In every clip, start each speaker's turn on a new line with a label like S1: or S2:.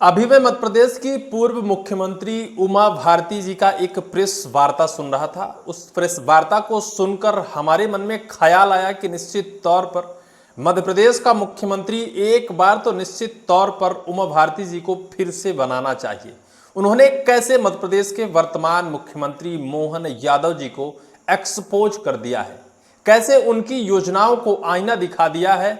S1: अभी मैं मध्य प्रदेश की पूर्व मुख्यमंत्री उमा भारती जी का एक प्रेस वार्ता सुन रहा था। उस प्रेस वार्ता को सुनकर हमारे मन में ख्याल आया कि निश्चित तौर पर मध्य प्रदेश का मुख्यमंत्री एक बार तो निश्चित तौर पर उमा भारती जी को फिर से बनाना चाहिए। उन्होंने कैसे मध्य प्रदेश के वर्तमान मुख्यमंत्री मोहन यादव जी को एक्सपोज कर दिया है, कैसे उनकी योजनाओं को आईना दिखा दिया है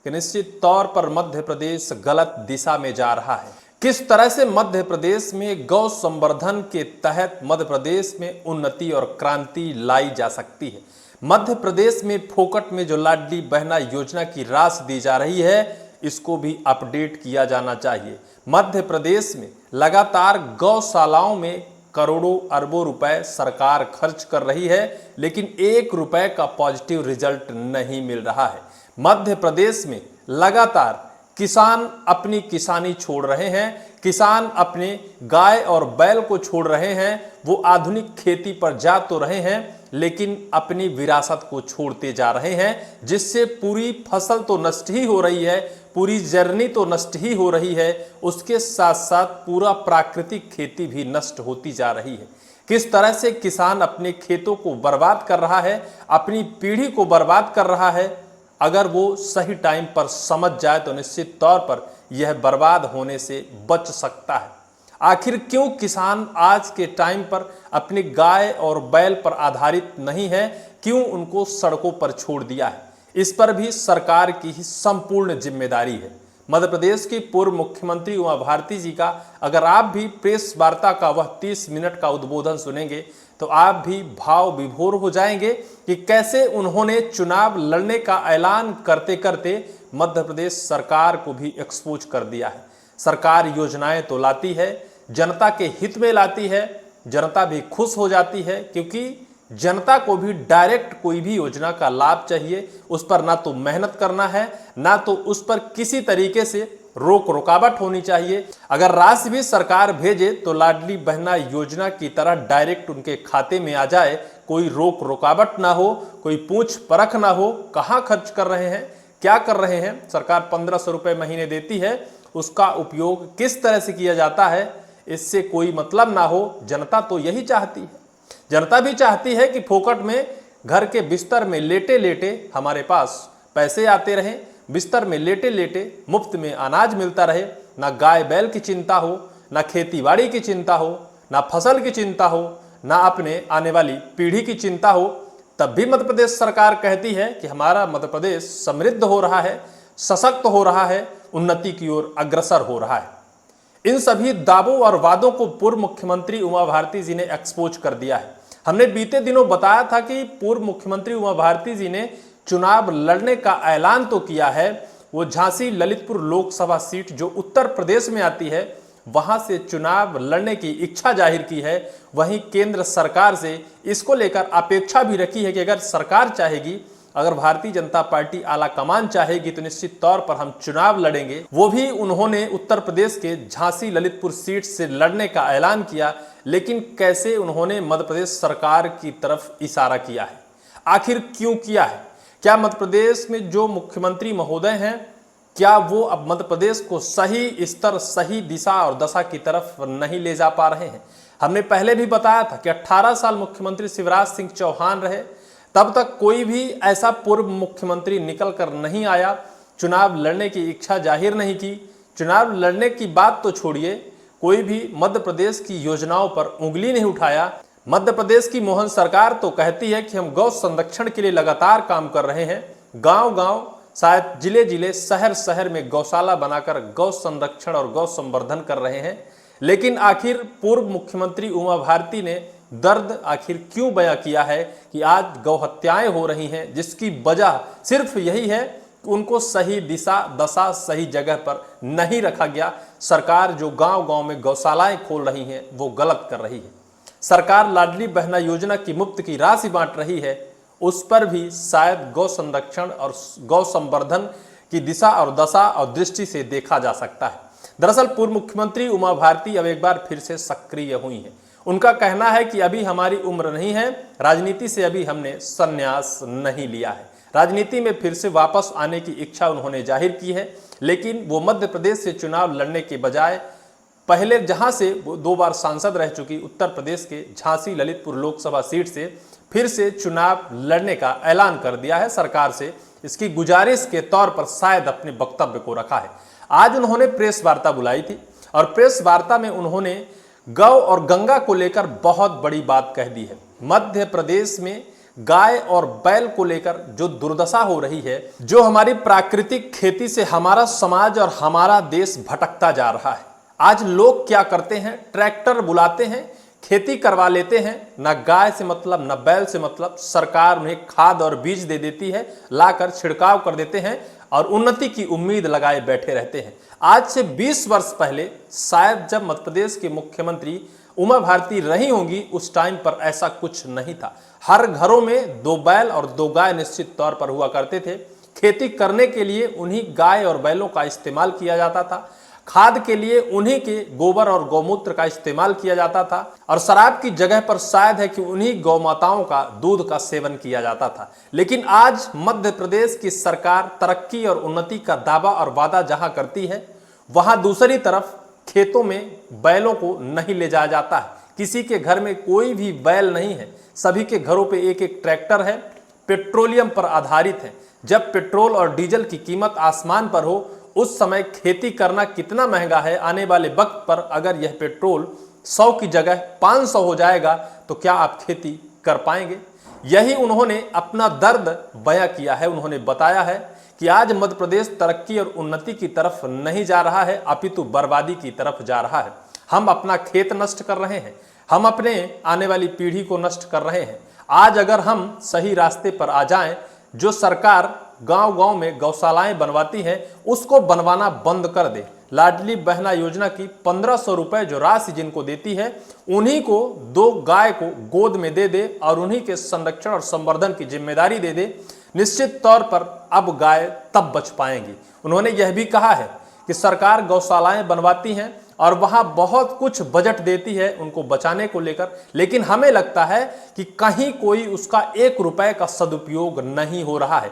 S1: कि निश्चित तौर पर मध्य प्रदेश गलत दिशा में जा रहा है। किस तरह से मध्य प्रदेश में गौ संवर्धन के तहत मध्य प्रदेश में उन्नति और क्रांति लाई जा सकती है। मध्य प्रदेश में फोकट में जो लाडली बहना योजना की राशि दी जा रही है, इसको भी अपडेट किया जाना चाहिए। मध्य प्रदेश में लगातार गौशालाओं में करोड़ों अरबों रुपए सरकार खर्च कर रही है, लेकिन 1 रुपए का पॉजिटिव रिजल्ट नहीं मिल रहा है। मध्य प्रदेश में लगातार किसान अपनी किसानी छोड़ रहे हैं, किसान अपने गाय और बैल को छोड़ रहे हैं। वो आधुनिक खेती पर जा तो रहे हैं, लेकिन अपनी विरासत को छोड़ते जा रहे हैं, जिससे पूरी फसल तो नष्ट ही हो रही है, पूरी जर्नी तो नष्ट ही हो रही है, उसके साथ साथ पूरा प्राकृतिक खेती भी नष्ट होती जा रही है। किस तरह से किसान अपने खेतों को बर्बाद कर रहा है, अपनी पीढ़ी को बर्बाद कर रहा है। अगर वो सही टाइम पर समझ जाए तो निश्चित तौर पर यह बर्बाद होने से बच सकता है। आखिर क्यों किसान आज के टाइम पर अपनी गाय और बैल पर आधारित नहीं है, क्यों उनको सड़कों पर छोड़ दिया है? इस पर भी सरकार की ही संपूर्ण जिम्मेदारी है। मध्य प्रदेश की पूर्व मुख्यमंत्री उमा भारती जी का अगर आप भी प्रेस वार्ता का वह 30 मिनट का उद्बोधन सुनेंगे तो आप भी भाव विभोर हो जाएंगे कि कैसे उन्होंने चुनाव लड़ने का ऐलान करते करते मध्य प्रदेश सरकार को भी एक्सपोज कर दिया है। सरकार योजनाएं तो लाती है, जनता के हित में लाती है, जनता भी खुश हो जाती है, क्योंकि जनता को भी डायरेक्ट कोई भी योजना का लाभ चाहिए। उस पर ना तो मेहनत करना है, ना तो उस पर किसी तरीके से रोक रुकावट होनी चाहिए। अगर राशि भी सरकार भेजे तो लाडली बहना योजना की तरह डायरेक्ट उनके खाते में आ जाए, कोई रोक रुकावट ना हो, कोई पूछ परख ना हो, कहाँ खर्च कर रहे हैं, क्या कर रहे हैं। सरकार 1500 रुपये महीने देती है, उसका उपयोग किस तरह से किया जाता है, इससे कोई मतलब ना हो। जनता तो यही चाहती है। जनता भी चाहती है कि फोकट में घर के बिस्तर में लेटे लेटे हमारे पास पैसे आते रहें, बिस्तर में लेटे लेटे मुफ्त में अनाज मिलता रहे, ना गाय बैल की चिंता हो, ना खेती बाड़ी की चिंता हो, ना फसल की चिंता हो, ना अपने आने वाली पीढ़ी की चिंता हो। तब भी मध्य प्रदेश सरकार कहती है कि हमारा मध्य प्रदेश समृद्ध हो रहा है, सशक्त हो रहा है, उन्नति की ओर अग्रसर हो रहा है। इन सभी दावों और वादों को पूर्व मुख्यमंत्री उमा भारती जी ने एक्सपोज कर दिया है। हमने बीते दिनों बताया था कि पूर्व मुख्यमंत्री उमा भारती जी ने चुनाव लड़ने का ऐलान तो किया है। वो झांसी ललितपुर लोकसभा सीट जो उत्तर प्रदेश में आती है, वहां से चुनाव लड़ने की इच्छा जाहिर की है। वहीं केंद्र सरकार से इसको लेकर अपेक्षा भी रखी है कि अगर सरकार चाहेगी, अगर भारतीय जनता पार्टी आला कमान चाहेगी तो निश्चित तौर पर हम चुनाव लड़ेंगे। वो भी उन्होंने उत्तर प्रदेश के झांसी ललितपुर सीट से लड़ने का ऐलान किया, लेकिन कैसे उन्होंने मध्य प्रदेश सरकार की तरफ इशारा किया है, आखिर क्यों किया है? क्या मध्य प्रदेश में जो मुख्यमंत्री महोदय हैं, क्या वो अब मध्य प्रदेश को सही स्तर, सही दिशा और दशा की तरफ नहीं ले जा पा रहे हैं? हमने पहले भी बताया था कि 18 साल मुख्यमंत्री शिवराज सिंह चौहान रहे, तब तक कोई भी ऐसा पूर्व मुख्यमंत्री निकल कर नहीं आया, चुनाव लड़ने की इच्छा जाहिर नहीं की। चुनाव लड़ने की बात तो छोड़िए, कोई भी मध्य प्रदेश की योजनाओं पर उंगली नहीं उठाया। मध्य प्रदेश की मोहन सरकार तो कहती है कि हम गौ संरक्षण के लिए लगातार काम कर रहे हैं। गांव गांव, शायद जिले जिले, शहर शहर में गौशाला बनाकर गौ संरक्षण और गौ संवर्धन कर रहे हैं। लेकिन आखिर पूर्व मुख्यमंत्री उमा भारती ने दर्द आखिर क्यों बयां किया है कि आज गौ हत्याएं हो रही हैं, जिसकी वजह सिर्फ यही है कि उनको सही दिशा दशा सही जगह पर नहीं रखा गया। सरकार जो गांव गांव में गौशालाएं खोल रही हैं वो गलत कर रही है। सरकार लाडली बहना योजना की मुफ्त की राशि बांट रही है, उस पर भी शायद गौ संरक्षण और गौ संवर्धन की दिशा और दशा और दृष्टि से देखा जा सकता है। दरअसल पूर्व मुख्यमंत्री उमा भारती अब एक बार फिर से सक्रिय हुई हैं। उनका कहना है कि अभी हमारी उम्र नहीं है, राजनीति से अभी हमने संन्यास नहीं लिया है। राजनीति में फिर से वापस आने की इच्छा उन्होंने जाहिर की है, लेकिन वो मध्य प्रदेश से चुनाव लड़ने के बजाय पहले जहां से वो 2 बार सांसद रह चुकी उत्तर प्रदेश के झांसी ललितपुर लोकसभा सीट से फिर से चुनाव लड़ने का ऐलान कर दिया है सरकार से। इसकी गुजारिश के तौर पर शायद अपने वक्तव्य को रखा है। आज उन्होंने प्रेस वार्ता बुलाई थी और प्रेस वार्ता में उन्होंने गौ और गंगा को लेकर बहुत बड़ी बात कह दी है। मध्य प्रदेश में गाय और बैल को लेकर जो दुर्दशा हो रही है, जो हमारी प्राकृतिक खेती से हमारा समाज और हमारा देश भटकता जा रहा है। आज लोग क्या करते हैं, ट्रैक्टर बुलाते हैं, खेती करवा लेते हैं, न गाय से मतलब न बैल से मतलब, सरकार उन्हें खाद और बीज दे देती है, लाकर छिड़काव कर देते हैं और उन्नति की उम्मीद लगाए बैठे रहते हैं। आज से 20 वर्ष पहले शायद जब मध्य प्रदेश के मुख्यमंत्री उमा भारती रही होंगी, उस टाइम पर ऐसा कुछ नहीं था। हर घरों में 2 बैल और 2 गाय निश्चित तौर पर हुआ करते थे। खेती करने के लिए उन्हीं गाय और बैलों का इस्तेमाल किया जाता था, खाद के लिए उन्हीं के गोबर और गौमूत्र का इस्तेमाल किया जाता था और शराब की जगह पर शायद है कि उन्हीं गौ माताओं का दूध का सेवन किया जाता था। लेकिन आज मध्य प्रदेश की सरकार तरक्की और उन्नति का दावा और वादा जहां करती है, वहां दूसरी तरफ खेतों में बैलों को नहीं ले जाया जाता है। किसी के घर में कोई भी बैल नहीं है, सभी के घरों पे एक एक ट्रैक्टर है, पेट्रोलियम पर आधारित है। जब पेट्रोल और डीजल की कीमत आसमान पर हो, उस समय खेती करना कितना महंगा है। आने वाले वक्त पर अगर यह पेट्रोल 100 की जगह 500 हो जाएगा तो क्या आप खेती कर पाएंगे? यही उन्होंने अपना दर्द बयां किया है। उन्होंने बताया है कि आज मध्य प्रदेश तरक्की और उन्नति की तरफ नहीं जा रहा है, अपितु बर्बादी की तरफ जा रहा है। हम अपना खेत नष्ट कर रहे हैं, हम अपने आने वाली पीढ़ी को नष्ट कर रहे हैं। आज अगर हम सही रास्ते पर आ जाएं, जो सरकार गांव-गांव में गौशालाएं बनवाती है, उसको बनवाना बंद कर दे। लाडली बहना योजना की 1500 रुपए जो राशि जिनको देती है, उन्हीं को 2 गाय को गोद में दे दे और उन्हीं के संरक्षण और संवर्धन की जिम्मेदारी दे दे। निश्चित तौर पर अब गाय तब बच पाएंगी। उन्होंने यह भी कहा है कि सरकार गौशालाएं बनवाती हैं और वहां बहुत कुछ बजट देती है उनको बचाने को लेकर, लेकिन हमें लगता है कि कहीं कोई उसका 1 रुपए का सदुपयोग नहीं हो रहा है।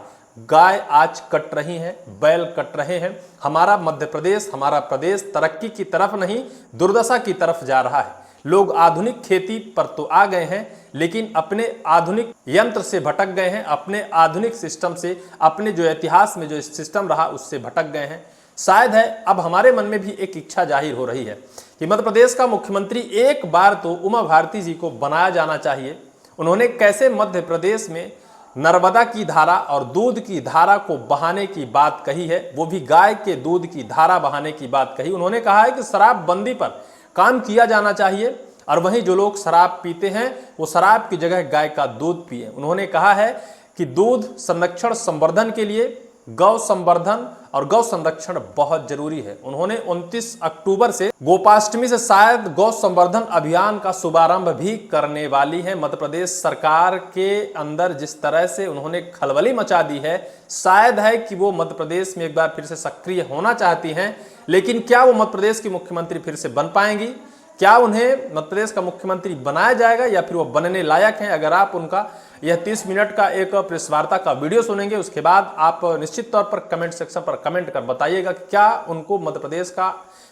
S1: गाय आज कट रही हैं, बैल कट रहे हैं। हमारा मध्य प्रदेश, हमारा प्रदेश तरक्की की तरफ नहीं, दुर्दशा की तरफ जा रहा है। लोग आधुनिक खेती पर तो आ गए हैं, लेकिन अपने आधुनिक यंत्र से भटक गए हैं, अपने आधुनिक सिस्टम से, अपने जो इतिहास में जो सिस्टम रहा उससे भटक गए हैं। शायद है अब हमारे मन में भी एक इच्छा जाहिर हो रही है कि मध्य प्रदेश का मुख्यमंत्री एक बार तो उमा भारती जी को बनाया जाना चाहिए। उन्होंने कैसे मध्य प्रदेश में नर्मदा की धारा और दूध की धारा को बहाने की बात कही है, वो भी गाय के दूध की धारा बहाने की बात कही। उन्होंने कहा है कि शराबबंदी पर काम किया जाना चाहिए और वहीं जो लोग शराब पीते हैं वो शराब की जगह गाय का दूध पिए। उन्होंने कहा है कि दूध संरक्षण संवर्धन के लिए गौ संवर्धन और गौ संरक्षण बहुत जरूरी है। उन्होंने 29 अक्टूबर से गोपाष्टमी से शायद गौ संवर्धन अभियान का शुभारंभ भी करने वाली है। मध्य प्रदेश सरकार के अंदर जिस तरह से उन्होंने खलबली मचा दी है, शायद है कि वो मध्य प्रदेश में एक बार फिर से सक्रिय होना चाहती हैं, लेकिन क्या वो मध्य प्रदेश की मुख्यमंत्री फिर से बन पाएंगी? क्या उन्हें मध्य प्रदेश का मुख्यमंत्री बनाया जाएगा या फिर वो बनने लायक हैं? अगर आप उनका यह 30 मिनट का एक प्रेस वार्ता का वीडियो सुनेंगे, उसके बाद आप निश्चित तौर पर कमेंट सेक्शन पर कमेंट कर बताइएगा कि क्या उनको मध्य प्रदेश का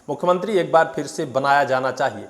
S1: मुख्यमंत्री एक बार फिर से बनाया जाना चाहिए।